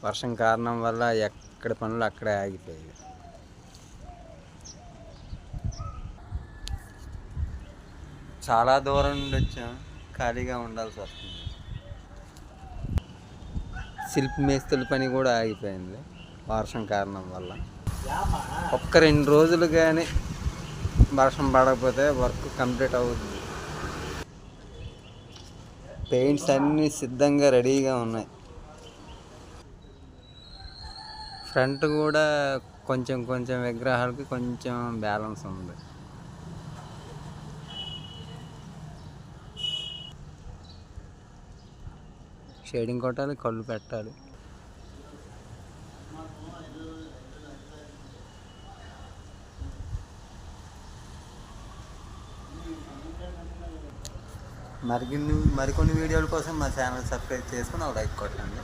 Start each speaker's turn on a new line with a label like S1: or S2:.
S1: వర్షం కారణం వల్ల ఎక్కడ పనులు అక్కడే ఆగిపోయాయి. చాలా దూరం నుండి వచ్చాం, ఖాళీగా ఉండాల్సి వస్తుంది. శిల్పి మేస్త్రుల పని కూడా ఆగిపోయింది వర్షం కారణం వల్ల. ఒక్క 2 రోజులు కానీ వర్షం పడకపోతే వర్క్ కంప్లీట్ అవుతుంది. పెయింట్స్ అన్నీ సిద్ధంగా రెడీగా ఉన్నాయి. ఫ్రంట్ కూడా కొంచెం కొంచెం విగ్రహాలకి కొంచెం బ్యాలెన్స్ ఉంది. షేడింగ్ కొట్టాలి, కళ్ళు పెట్టాలి. మరికొన్ని వీడియోల కోసం మా ఛానల్ సబ్స్క్రైబ్ చేసుకుని ఒక లైక్ కొట్టండి.